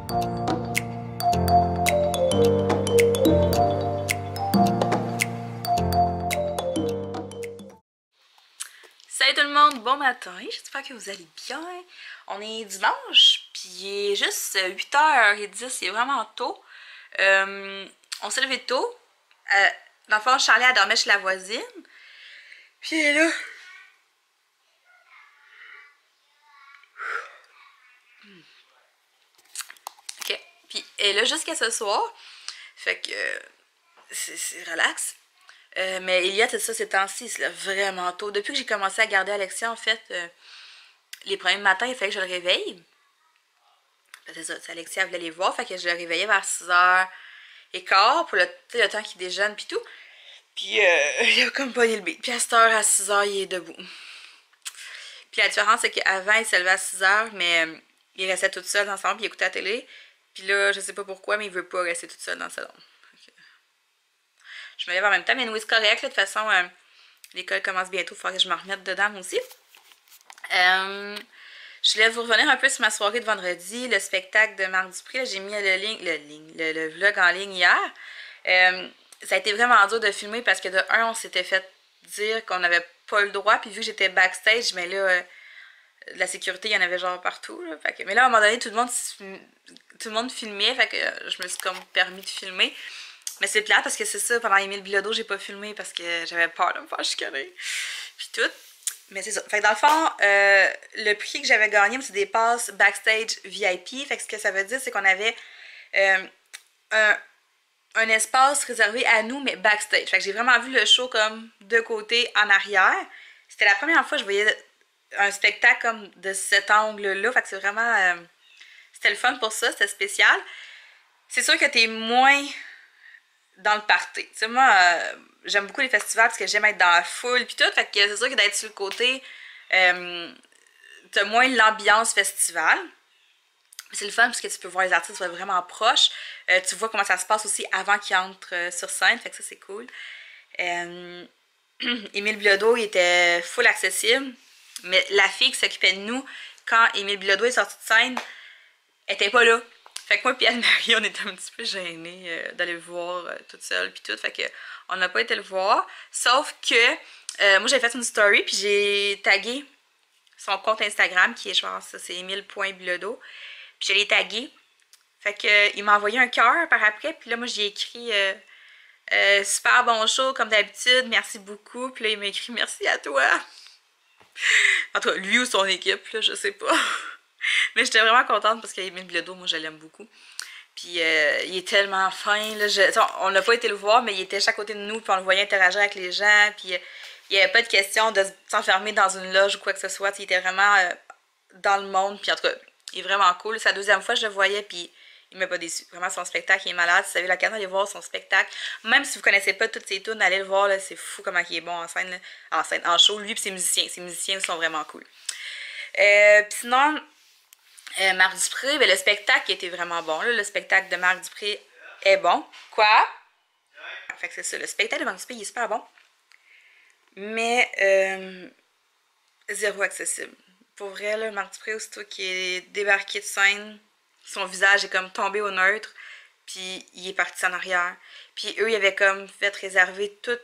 Salut tout le monde, bon matin, j'espère que vous allez bien. On est dimanche, puis il est juste 8h10, c'est vraiment tôt. On s'est levé tôt. Dans le fond, Charlie a dormi chez la voisine. Puis elle est là. Ok, puis elle est là jusqu'à ce soir. Fait que c'est relax. Mais Elliot, c'est ça, ces temps-ci, c'est vraiment tôt. Depuis que j'ai commencé à garder Alexia, en fait, les premiers matins, il fallait que je le réveille. C'est ça, Alexia voulait les voir, fait que je le réveillais vers 6h15 pour le temps qu'il déjeune pis tout. Puis il a comme pas élevé. Puis à cette heure, à 6h, il est debout. Puis la différence, c'est qu'avant, il se levait à 6h, mais il restait tout seul dans le salon, puis il écoutait la télé. Puis là, je sais pas pourquoi, mais il veut pas rester tout seul dans le salon. Je me lève en même temps, mais oui, c'est correct. Là, de toute façon, l'école commence bientôt, il faudra que je me remette dedans aussi. Je voulais vous revenir un peu sur ma soirée de vendredi, le spectacle de Marc Dupré. J'ai mis le vlog en ligne hier. Ça a été vraiment dur de filmer parce que de un, on s'était fait dire qu'on n'avait pas le droit. Puis vu que j'étais backstage, mais là, de la sécurité, il y en avait genre partout. Là. Mais là, à un moment donné, tout le monde filmait. Fait que je me suis comme permis de filmer. Mais c'est plate parce que c'est ça, pendant Émile Bilodeau, j'ai pas filmé parce que j'avais peur de me faire chicaner. Puis tout. Mais c'est ça. Fait que dans le fond, le prix que j'avais gagné, c'est des passes backstage VIP. Fait que ce que ça veut dire, c'est qu'on avait un espace réservé à nous, mais backstage. Fait que j'ai vraiment vu le show comme de côté en arrière. C'était la première fois que je voyais un spectacle comme de cet angle-là. Fait que c'est vraiment... c'était le fun pour ça, c'était spécial. C'est sûr que t'es moins dans le party. Tu sais, moi, j'aime beaucoup les festivals parce que j'aime être dans la foule puis tout. Fait que c'est sûr que d'être sur le côté, t'as moins l'ambiance festival. C'est le fun parce que tu peux voir les artistes vraiment proches. Tu vois comment ça se passe aussi avant qu'ils entrent sur scène. Fait que ça, c'est cool. Émile Bilodeau, il était full accessible. Mais la fille qui s'occupait de nous, quand Émile Bilodeau est sorti de scène, elle était pas là. Fait que moi et Anne-Marie, on était un petit peu gênés d'aller le voir toute seule puis tout. Fait que on n'a pas été le voir. Sauf que moi, j'ai fait une story puis j'ai tagué son compte Instagram qui est, je pense, c'est Emile.Bilodeau. Puis je l'ai tagué. Fait que il m'a envoyé un cœur par après. Puis là, moi, j'ai écrit super bon show, comme d'habitude, merci beaucoup. Puis là, il m'a écrit merci à toi. En tout cas, lui ou son équipe, là, je sais pas. Mais j'étais vraiment contente parce qu'Émile Bilodeau, moi, je l'aime beaucoup. Puis il est tellement fin. Là, on n'a pas été le voir, mais il était chaque côté de nous. Puis on le voyait interagir avec les gens. Puis il n'y avait pas de question de s'enfermer dans une loge ou quoi que ce soit. Il était vraiment dans le monde. Puis en tout cas, il est vraiment cool. C'est la deuxième fois que je le voyais. Puis il m'a pas déçu. Vraiment, son spectacle, il est malade. Si vous avez l'occasion d'aller voir son spectacle, même si vous connaissez pas toutes ses tunes, allez le voir. C'est fou comment il est bon en scène. Là. En show. Lui et ses musiciens. Ses musiciens sont vraiment cool. Puis sinon... Marc Dupré, ben, le spectacle était vraiment bon. Là. Le spectacle de Marc Dupré est bon. Quoi? Fait que c'est ça. Le spectacle de Marc Dupré, il est super bon. Mais zéro accessible. Pour vrai, là, Marc Dupré, aussitôt qu'il est débarqué de scène, son visage est comme tombé au neutre. Puis il est parti en arrière. Puis eux, ils avaient comme fait réserver toute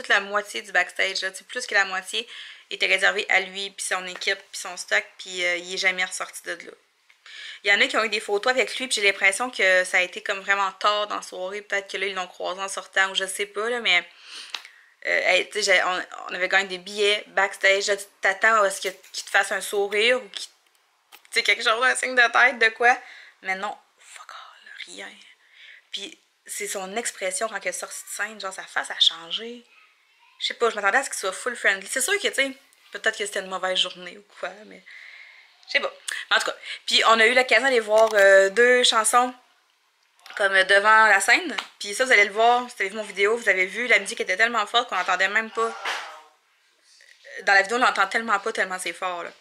la moitié du backstage. Là, plus que la moitié était réservé à lui, puis son équipe, puis son stock, puis il est jamais ressorti de là. Il y en a qui ont eu des photos avec lui, puis j'ai l'impression que ça a été comme vraiment tard dans la soirée. Peut-être que là, ils l'ont croisé en sortant, ou je sais pas, là, mais on avait gagné des billets backstage. Là, tu t'attends à ce qu'il te fasse un sourire, ou quelque chose, un signe de tête, de quoi. Mais non, fuck all, rien. Puis c'est son expression quand elle est sortie de scène, genre sa face a changé. Je sais pas, je m'attendais à ce qu'il soit full friendly. C'est sûr que, tu sais, peut-être que c'était une mauvaise journée ou quoi, mais... Je sais pas. Mais en tout cas, puis on a eu l'occasion d'aller voir 2 chansons comme devant la scène. Puis ça, vous allez le voir, si vous avez vu mon vidéo, vous avez vu, la musique était tellement forte qu'on n'entendait même pas. Dans la vidéo, on l'entend tellement pas, tellement c'est fort, là.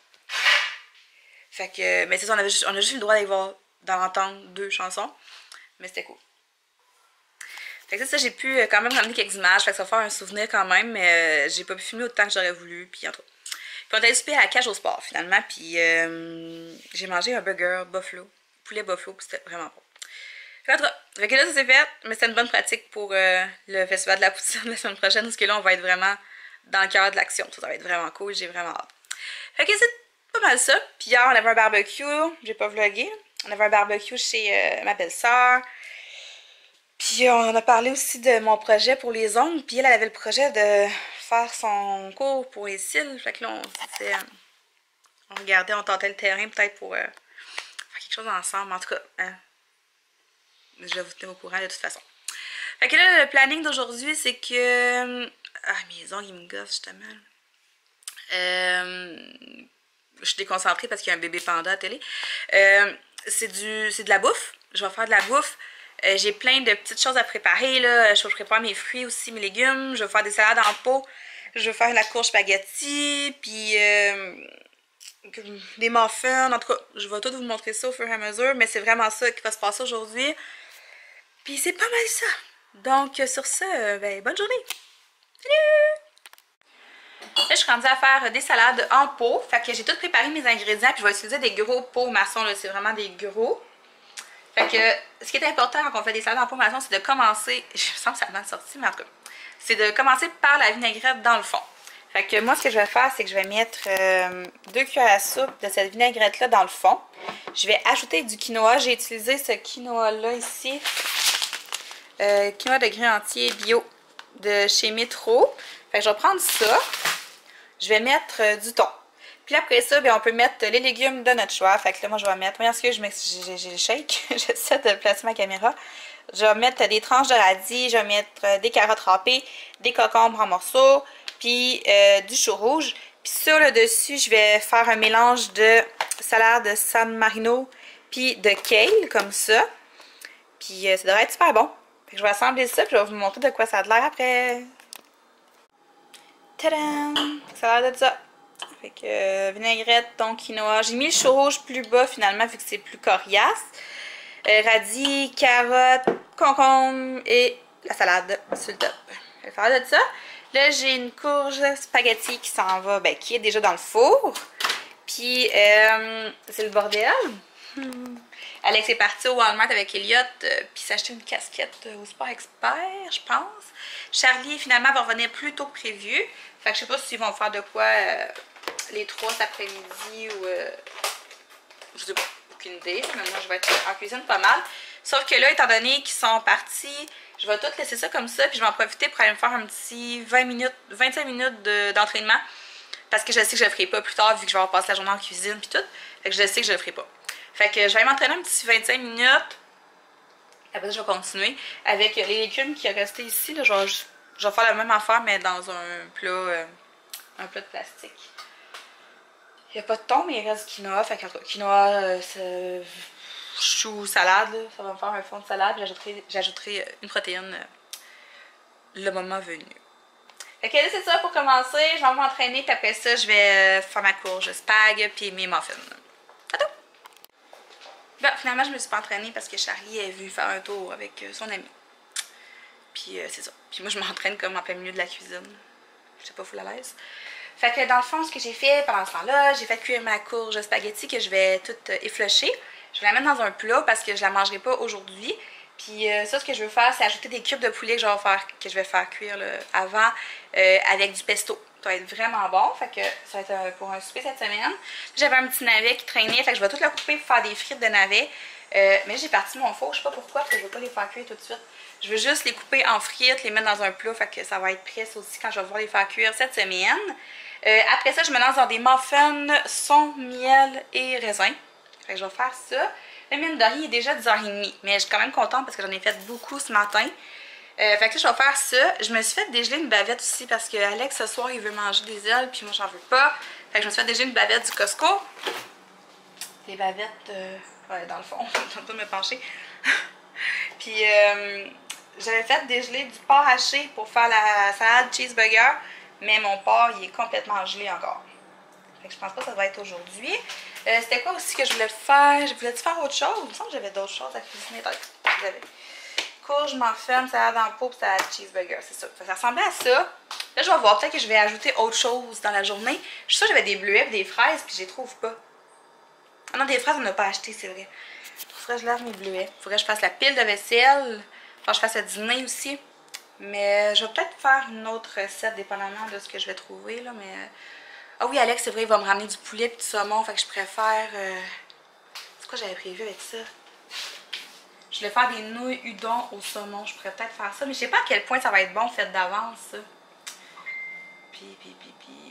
Fait que, mais c'est ça, on a juste eu le droit d'aller voir, d'entendre 2 chansons. Mais c'était cool. Fait que ça, j'ai pu quand même ramener quelques images, fait que ça va faire un souvenir quand même, mais j'ai pas pu filmer autant que j'aurais voulu, puis en tout cas. Puis on est allé souper à la Cage au Sport finalement, puis j'ai mangé un burger buffalo. poulet buffalo, puis c'était vraiment bon. Fait que là, ça c'est fait, mais c'est une bonne pratique pour le festival de la poutine la semaine prochaine, parce que là, on va être vraiment dans le cœur de l'action. Ça va être vraiment cool, j'ai vraiment hâte. Fait que c'est pas mal ça. Puis hier, on avait un barbecue, j'ai pas vlogué. On avait un barbecue chez ma belle-sœur. Puis on a parlé aussi de mon projet pour les ongles. Puis elle avait le projet de faire son cours pour les cils. Fait que là, on regardait, on tentait le terrain peut-être pour faire quelque chose ensemble. En tout cas, hein, je vais vous tenir au courant de toute façon. Fait que là, le planning d'aujourd'hui, c'est que... Ah, mes ongles, ils me goffent justement. Je suis déconcentrée parce qu'il y a un bébé panda à la télé. C'est de la bouffe. Je vais faire de la bouffe. J'ai plein de petites choses à préparer, là. Je prépare mes fruits aussi, mes légumes. Je vais faire des salades en pot. Je vais faire la courge spaghetti. Puis des muffins. En tout cas, je vais tout vous montrer ça au fur et à mesure. Mais c'est vraiment ça qui va se passer aujourd'hui. Puis c'est pas mal ça. Donc sur ça, ben, bonne journée. Salut! Là, je suis rendue à faire des salades en pot. Fait que j'ai tout préparé mes ingrédients. Puis je vais utiliser des gros pots maçons. C'est vraiment des gros. Fait que ce qui est important quand on fait des salades en pot maçon, c'est de commencer. Je me sens que ça a mal sorti, mais en tout cas. C'est de commencer par la vinaigrette dans le fond. Fait que moi, ce que je vais faire, c'est que je vais mettre 2 cuillères à soupe de cette vinaigrette-là dans le fond. Je vais ajouter du quinoa. J'ai utilisé ce quinoa-là ici. Quinoa de grain entier bio de chez Metro. Fait que je vais prendre ça. Je vais mettre du thon. Puis après ça, bien, on peut mettre les légumes de notre choix. Fait que là, moi, je vais mettre... Voyons ce que j'ai le shake. J'essaie de placer ma caméra. Je vais mettre des tranches de radis. Je vais mettre des carottes râpées, des concombres en morceaux, puis du chou rouge. Puis sur le dessus, je vais faire un mélange de salade de San Marino puis de kale, comme ça. Puis ça devrait être super bon. Fait que je vais assembler ça, puis je vais vous montrer de quoi ça a l'air après. Tadam! Ça a l'air de ça. Fait que vinaigrette, thon, quinoa. J'ai mis le chou rouge plus bas finalement vu que c'est plus coriace. Radis, carottes, concombre et la salade sur le top. Je vais faire de ça. Là, j'ai une courge spaghetti qui s'en va, ben, qui est déjà dans le four. Puis, c'est le bordel. Alex est parti au Walmart avec Elliot, puis s'acheter une casquette au Sport Expert, je pense. Charlie, finalement, va revenir plus tôt que prévu. Fait que je sais pas s'ils vont faire de quoi les 3 cet après-midi ou... je sais pas, aucune idée. Mais moi, je vais être en cuisine pas mal. Sauf que là, étant donné qu'ils sont partis, je vais tout laisser ça comme ça, puis je vais en profiter pour aller me faire un petit 25 minutes d'entraînement. Parce que je sais que je le ferai pas plus tard, vu que je vais avoir passé la journée en cuisine, puis tout. Fait que je sais que je le ferai pas. Fait que je vais m'entraîner un petit 25 minutes. Après ça, je vais continuer avec les légumes qui sont restés ici. Là, je vais faire la même affaire, mais dans un plat de plastique. Il n'y a pas de thon, mais il reste du quinoa. Fait que quinoa, chou, salade. Là, ça va me faire un fond de salade. J'ajouterai une protéine le moment venu. Fait que là, c'est ça pour commencer. Je vais m'entraîner, puis après ça, je vais faire ma courge spag puis mes muffins. Bon, finalement, je me suis pas entraînée parce que Charlie est venu faire un tour avec son ami. Puis c'est ça. Puis moi, je m'entraîne comme en plein milieu de la cuisine. Je sais pas, full à l'aise. Fait que dans le fond, ce que j'ai fait pendant ce temps-là, j'ai fait cuire ma courge spaghetti que je vais toute effilocher. Je vais la mettre dans un plat parce que je la mangerai pas aujourd'hui. Puis ça, ce que je veux faire, c'est ajouter des cubes de poulet que je vais faire cuire là, avant avec du pesto. Ça va être vraiment bon. Fait que ça va être pour un souper cette semaine. J'avais un petit navet qui traînait. Fait que je vais tout le couper pour faire des frites de navet. Mais j'ai parti mon four. Je sais pas pourquoi, parce que je veux pas les faire cuire tout de suite. Je veux juste les couper en frites, les mettre dans un plat. Fait que ça va être prêt aussi quand je vais pouvoir les faire cuire cette semaine. Après ça, je me lance dans des muffins son, miel et raisin. Fait que je vais faire ça. Le mine de rien est déjà 10h30. Mais je suis quand même contente parce que j'en ai fait beaucoup ce matin. Fait que là, je vais faire ça. Je me suis fait dégeler une bavette aussi parce que Alex, ce soir, il veut manger des ailes. Puis moi, j'en veux pas. Fait que je me suis fait dégeler une bavette du Costco. Des bavettes, ouais, dans le fond. Je suis en train de me pencher. Puis, j'avais fait dégeler du porc haché pour faire la salade cheeseburger. Mais mon porc, il est complètement gelé encore. Fait que je pense pas que ça va être aujourd'hui. C'était quoi aussi que je voulais faire? Je voulais faire autre chose? Il me semble que j'avais d'autres choses à cuisiner. J'avais courge, muffin, salade en pot, salade cheeseburger. C'est ça. Ça ressemblait à ça. Là, je vais voir. Peut-être que je vais ajouter autre chose dans la journée. Je suis sûre que j'avais des bleuets et des fraises, puis je les trouve pas. Ah non, des fraises, on n'a pas acheté, c'est vrai. faudrait que je lave mes bleuets. Faudrait que je fasse la pile de vaisselle. Faut que je fasse le dîner aussi. Mais je vais peut-être faire une autre recette dépendamment de ce que je vais trouver là, mais... Ah oui, Alex, c'est vrai, il va me ramener du poulet et du saumon, fait que je préfère... C'est quoi j'avais prévu avec ça? Je voulais faire des nouilles udon au saumon, je pourrais peut-être faire ça, mais je sais pas à quel point ça va être bon fait d'avance, ça. Puis...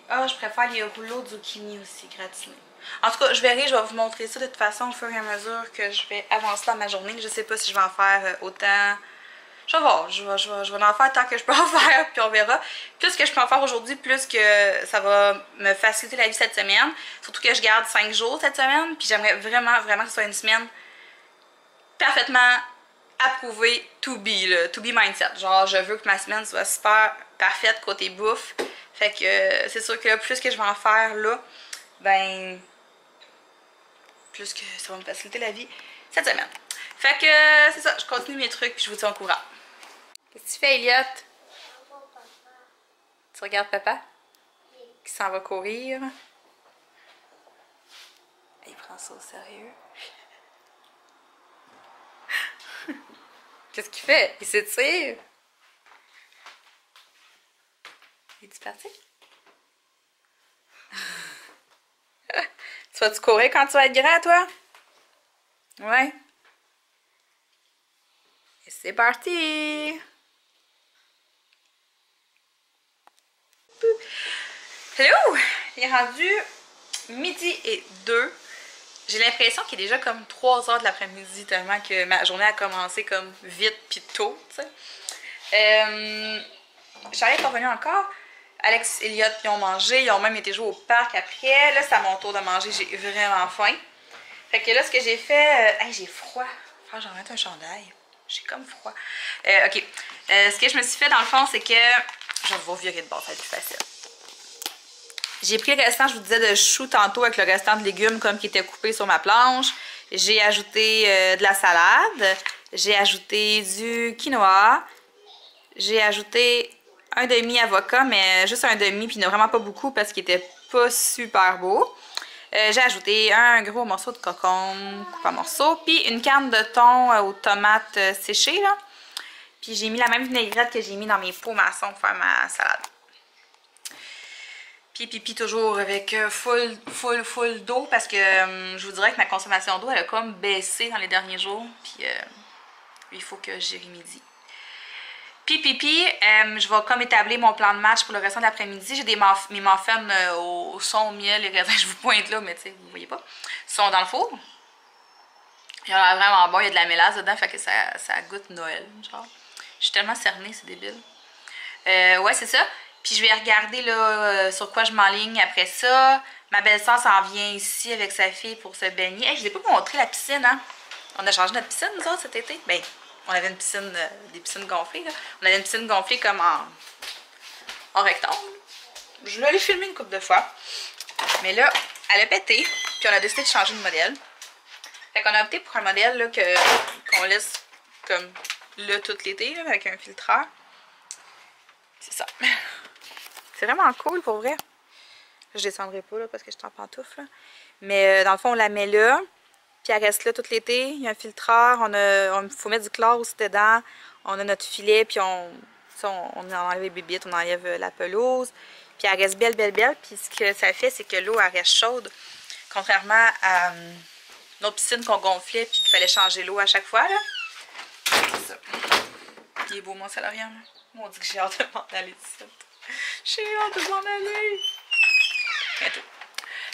Ah, je préfère les rouleaux de zucchini aussi, gratinés. En tout cas, je verrai, je vais vous montrer ça de toute façon au fur et à mesure que je vais avancer dans ma journée. Je sais pas si je vais en faire autant... Je vais voir, je vais en faire tant que je peux en faire, puis on verra. Plus que je peux en faire aujourd'hui, plus que ça va me faciliter la vie cette semaine. Surtout que je garde 5 jours cette semaine, puis j'aimerais vraiment, vraiment que ce soit une semaine parfaitement approuvée to be, là, to be mindset. Genre, je veux que ma semaine soit super parfaite côté bouffe. Fait que c'est sûr que là, plus que je vais en faire là, ben, plus que ça va me faciliter la vie cette semaine. Fait que c'est ça, je continue mes trucs, puis je vous tiens au courant. Qu'est-ce que tu fais, Elliot? Tu regardes papa? Qui s'en va courir. Il prend ça au sérieux. Qu'est-ce qu'il fait? Il s'étire. Es-tu parti? Tu vas-tu courir quand tu vas être grand, toi? Ouais. Et c'est parti! Hello! Il est rendu midi et 2. J'ai l'impression qu'il est déjà comme 3 heures de l'après-midi tellement que ma journée a commencé comme vite pis tôt, tu sais. Charlie est pas revenu encore. Alex et Elliot, ils ont mangé. Ils ont même été jouer au parc après. Là, c'est à mon tour de manger. J'ai vraiment faim. Fait que là, ce que j'ai fait... Hey, j'ai froid. Faut que j'en mette un chandail. J'ai comme froid. Ok. Ce que je me suis fait, dans le fond, c'est que... Je vais vous virer de bord, ça va être plus facile. J'ai pris le restant, je vous disais, de chou tantôt avec le restant de légumes comme qui était coupé sur ma planche. J'ai ajouté de la salade. J'ai ajouté du quinoa. J'ai ajouté un demi-avocat, mais juste un demi, puis vraiment pas beaucoup parce qu'il était pas super beau. J'ai ajouté un gros morceau de concombre coupé en morceaux, puis une canne de thon aux tomates séchées, là. Puis j'ai mis la même vinaigrette que j'ai mis dans mes pots maçons pour faire ma salade. Puis toujours avec full d'eau parce que je vous dirais que ma consommation d'eau elle a comme baissé dans les derniers jours. Puis il faut que j'y remédie. Puis je vais comme établir mon plan de match pour le restant de l'après-midi. J'ai mes muffins au son, au miel, les raisins, je vous pointe là, mais tu sais, vous voyez pas. Ils sont dans le four. Il a l'air vraiment bon, il y a de la mélasse dedans, fait que ça goûte Noël, genre. Je suis tellement cernée, c'est débile. Ouais, c'est ça. Puis je vais regarder là sur quoi je m'enligne après ça. Ma belle-sœur s'en vient ici avec sa fille pour se baigner. Hey, je ne vous ai pas montré la piscine, hein? On a changé notre piscine, nous autres, cet été. Ben, on avait une piscine, des piscines gonflées, là. On avait une piscine gonflée comme en rectangle. Je l'ai filmé une couple de fois. Mais là, elle a pété. Puis on a décidé de changer de modèle. Fait qu'on a opté pour un modèle là, qu'on laisse comme là tout l'été, avec un filtreur. C'est ça. C'est vraiment cool pour vrai. Je descendrai pas là parce que je suis en pantoufle. Là. Mais dans le fond, on la met là. Puis elle reste là tout l'été. Il y a un filtreur. Il faut mettre du chlore aussi dedans. On a notre filet. Puis on enlève les bébites. On enlève la pelouse. Puis elle reste belle. Puis ce que ça fait, c'est que l'eau elle reste chaude. Contrairement à notre piscine qu'on gonflait. Puis qu'il fallait changer l'eau à chaque fois. Là. C'est ça. Il est beau mon salariat. On dit que j'ai hâte de m'en aller d'ici. J'ai hâte de m'en aller. Bientôt.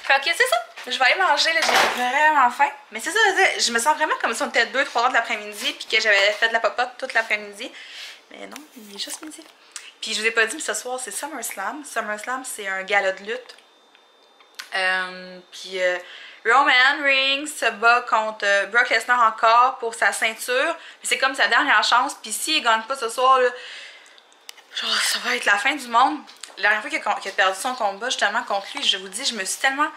Fait que c'est ça. Je vais aller manger, là. J'ai vraiment faim. Mais c'est ça, je me sens vraiment comme si on était 2-3 heures de l'après-midi puis que j'avais fait de la pop-up toute l'après-midi. Mais non, il est juste midi. Puis je vous ai pas dit, mais ce soir, c'est SummerSlam. SummerSlam, c'est un gala de lutte. Roman Reigns se bat contre Brock Lesnar encore pour sa ceinture. C'est comme sa dernière chance. Puis s'il ne gagne pas ce soir, là, genre, ça va être la fin du monde. La dernière fois qu'il a perdu son combat justement contre lui, je vous dis, je me suis tellement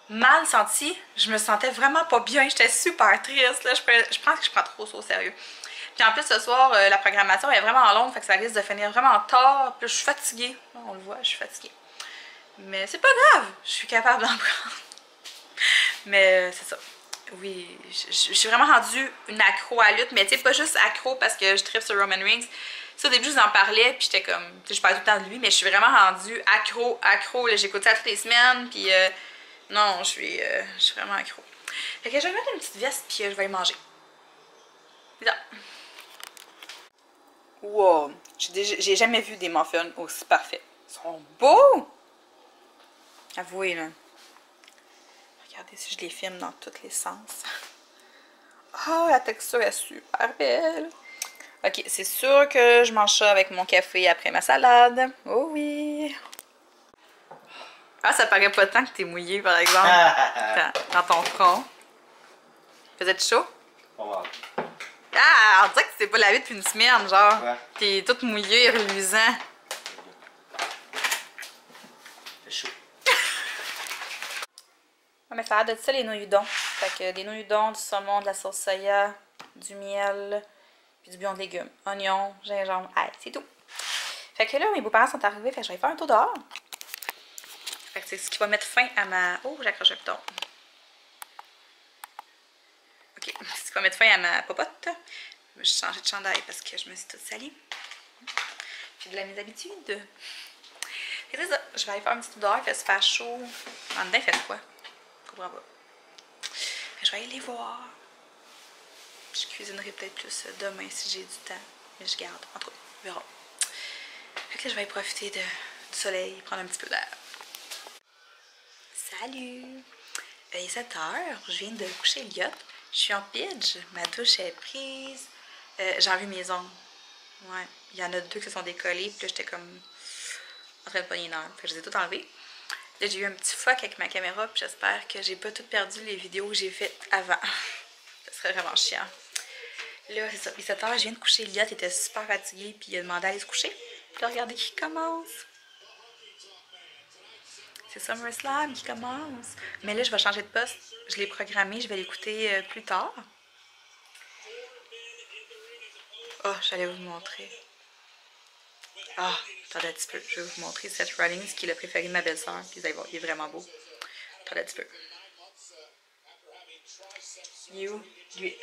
mal sentie. Je me sentais vraiment pas bien. J'étais super triste. Là. Je pense que je prends trop ça au sérieux. Puis en plus, ce soir, la programmation est vraiment longue. Fait que ça risque de finir vraiment tard. Puis je suis fatiguée. On le voit, je suis fatiguée. Mais c'est pas grave. Je suis capable d'en prendre. Mais c'est ça. oui, je suis vraiment rendue une accro à la lutte, mais tu sais, pas juste accro parce que je tripe sur Roman Reigns. Tu sais, au début, je vous en parlais, puis j'étais comme, tu sais, je parlais tout le temps de lui, mais je suis vraiment rendue accro. J'écoute ça toutes les semaines, puis non, je suis vraiment accro. Fait que je vais mettre une petite veste, puis je vais y manger. C'est ça. Wow! J'ai jamais vu des muffins aussi parfaits. Ils sont beaux! Avouez, là. Regardez si je les filme dans tous les sens. Ah, la texture est super belle! Ok, c'est sûr que je mange ça avec mon café après ma salade. Oh oui! Ah, ça paraît pas tant que t'es mouillé, par exemple, dans ton front. Faisait chaud? Pas mal. Ah, on dirait que tu t'es pas lavé depuis une semaine, genre. Ouais. T'es tout mouillé, reluisant. C'est chaud. Ouais, mais ça a l'air de ça, les nouilles udon. Fait que des nouilles udon, du saumon, de la sauce soya, du miel, puis du bouillon de légumes. Oignons, gingembre, hey, c'est tout. Fait que là, mes beaux-parents sont arrivés, fait que je vais faire un tour dehors. Fait que c'est ce qui va mettre fin à ma... Oh, j'accroche le piton. Ok, c'est ce qui va mettre fin à ma popote. Je vais changer de chandail parce que je me suis toute salie. J'ai de la mes habitudes. Et c'est ça, je vais aller faire un petit tour dehors, il fait super chaud. En dedans, il fait quoi? Je comprends pas. Je vais aller les voir. Je cuisinerai peut-être plus demain si j'ai du temps. Mais je garde. En tout cas, on verra. Fait que là, je vais profiter du soleil, prendre un petit peu d'air. Salut! Il est 7 h, je viens de coucher Elliot. Je suis en pitch, ma douche est prise. J'ai enlevé mes ongles. Ouais, il y en a 2 qui se sont décollés, puis là, j'étais comme en train de pogner une heure. Fait que je les ai toutes enlevées. Là, j'ai eu un petit fuck avec ma caméra, puis j'espère que j'ai pas tout perdu les vidéos que j'ai faites avant. Ça serait vraiment chiant. Là, c'est ça. Il est 7 h, je viens de coucher Elliot, il était super fatigué, puis il a demandé à aller se coucher. Puis là, regardez qui commence. C'est SummerSlam qui commence. Mais là, je vais changer de poste. Je l'ai programmé, je vais l'écouter plus tard. Oh, j'allais vous montrer. Ah, attendez un petit peu. Je vais vous montrer Seth Rollins, qui est le préféré de ma belle-sœur. Puis vous allez voir, il est vraiment beau. Attendez un petit peu. Lui.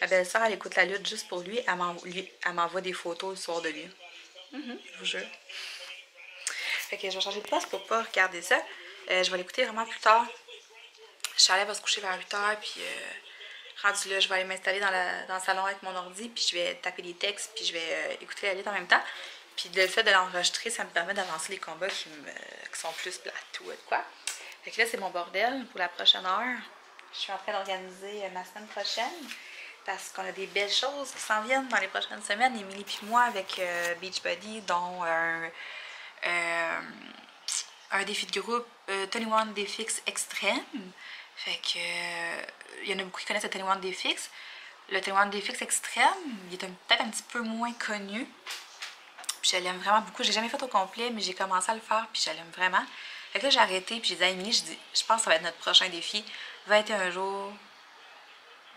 Ma belle-sœur, elle écoute la lutte juste pour lui. Elle m'envoie des photos le soir de lui. Je vous jure. Fait que je vais changer de poste pour pas regarder ça. Je vais l'écouter vraiment plus tard. Charlotte va se coucher vers 8 h, puis rendu là, je vais aller m'installer dans le salon avec mon ordi, puis je vais taper des textes, puis je vais écouter la lutte en même temps. Puis le fait de l'enregistrer, ça me permet d'avancer les combats qui sont plus plates ou quoi. Fait que là, c'est mon bordel pour la prochaine heure. Je suis en train d'organiser ma semaine prochaine, parce qu'on a des belles choses qui s'en viennent dans les prochaines semaines. Émilie puis moi avec Beachbody, dont un défi de groupe 21 Défix Extrême. Fait que il y en a beaucoup qui connaissent le 21 Défix. Le 21 Défix Extrême, il est peut-être un petit peu moins connu. Puis je l'aime vraiment beaucoup. J'ai jamais fait au complet, mais j'ai commencé à le faire, puis je l'aime vraiment. Fait que là, j'ai arrêté, puis j'ai dit à Émilie, je pense que ça va être notre prochain défi. 21 jours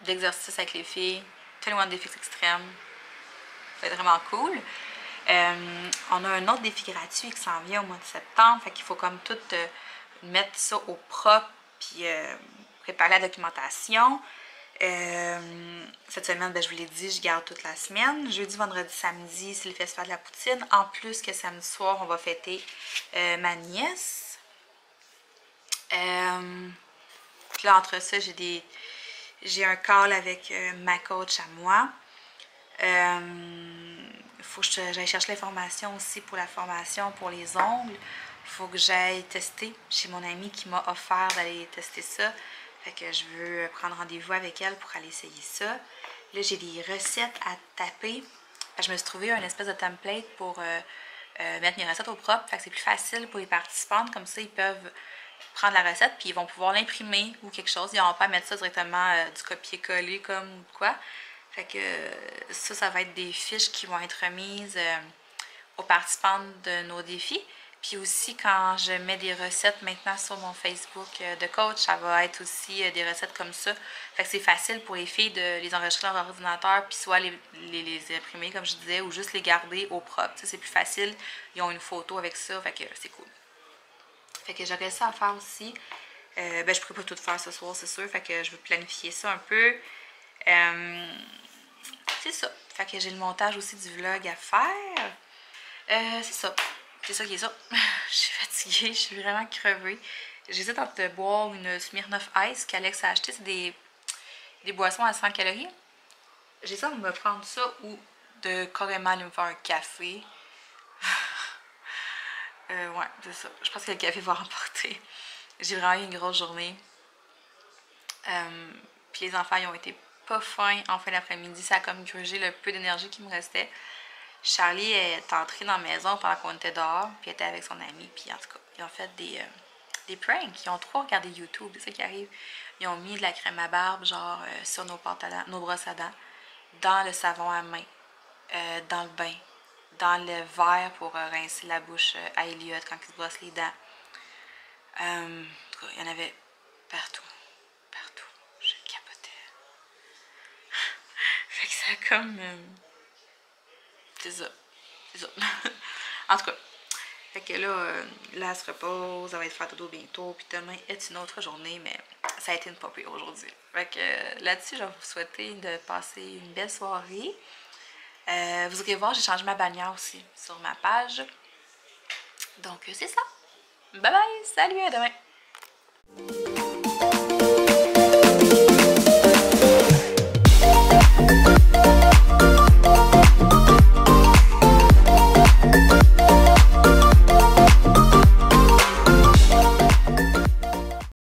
d'exercice avec les filles. 21 Défix Extrême. Ça va être vraiment cool. On a un autre défi gratuit qui s'en vient au mois de septembre. Fait qu'il faut comme tout mettre ça au propre, puis préparer la documentation. Cette semaine, ben, je vous l'ai dit, je garde toute la semaine. Jeudi, vendredi, samedi, c'est le festival de la poutine. En plus que samedi soir, on va fêter ma nièce. Puis là, entre ça, j'ai un call avec ma coach à moi. Il faut que j'aille chercher l'information aussi pour la formation pour les ongles. Il faut que j'aille tester chez mon amie qui m'a offert d'aller tester ça. Fait que je veux prendre rendez-vous avec elle pour aller essayer ça. Là, j'ai des recettes à taper. Je me suis trouvé un espèce de template pour mettre mes recettes au propre. Fait que c'est plus facile pour les participantes. Comme ça, ils peuvent prendre la recette puis ils vont pouvoir l'imprimer ou quelque chose. Ils n'auront pas à mettre ça directement du copier-coller comme quoi. Fait que ça va être des fiches qui vont être remises aux participantes de nos défis. Puis aussi, quand je mets des recettes maintenant sur mon Facebook de coach, ça va être aussi des recettes comme ça. Fait que c'est facile pour les filles de les enregistrer dans leur ordinateur, puis soit les imprimer, comme je disais, ou juste les garder au propre. C'est plus facile. Ils ont une photo avec ça, fait que c'est cool. Fait que j'aurais ça à faire aussi. Ben, je pourrais pas tout faire ce soir, c'est sûr. Fait que je vais planifier ça un peu. C'est ça. Fait que j'ai le montage aussi du vlog à faire. C'est ça. C'est ça qui est ça. Je suis fatiguée, je suis vraiment crevée. J'hésite entre de boire une Smirnoff Ice qu'Alex a acheté. C'est des boissons à 100 calories. J'hésite de me prendre ça ou de carrément aller me faire un café. Ouais, c'est ça. Je pense que le café va remporter. J'ai vraiment eu une grosse journée. Puis les enfants, ils ont été pas fins en fin d'après-midi. Ça a comme grugé le peu d'énergie qui me restait. Charlie est entrée dans la maison pendant qu'on était dehors. Puis elle était avec son ami. Puis en tout cas, ils ont fait des pranks. Ils ont trop regardé YouTube. C'est ça qui arrive. Ils ont mis de la crème à barbe, genre sur nos pâtes à dents, nos brosses à dents, dans le savon à main, dans le bain, dans le verre pour rincer la bouche à Elliot quand il se brosse les dents. En tout cas, il y en avait partout. Partout. Je capotais. Fait que ça a comme... c'est ça. C'est ça. En tout cas. Fait que là, elle se repose, elle va être faire dodo bientôt. Puis demain est une autre journée, mais ça a été une pas pire aujourd'hui. Fait que là-dessus, je vais vous souhaiter de passer une belle soirée. Vous irez voir, j'ai changé ma bannière aussi sur ma page. Donc, c'est ça. Bye bye! Salut, à demain!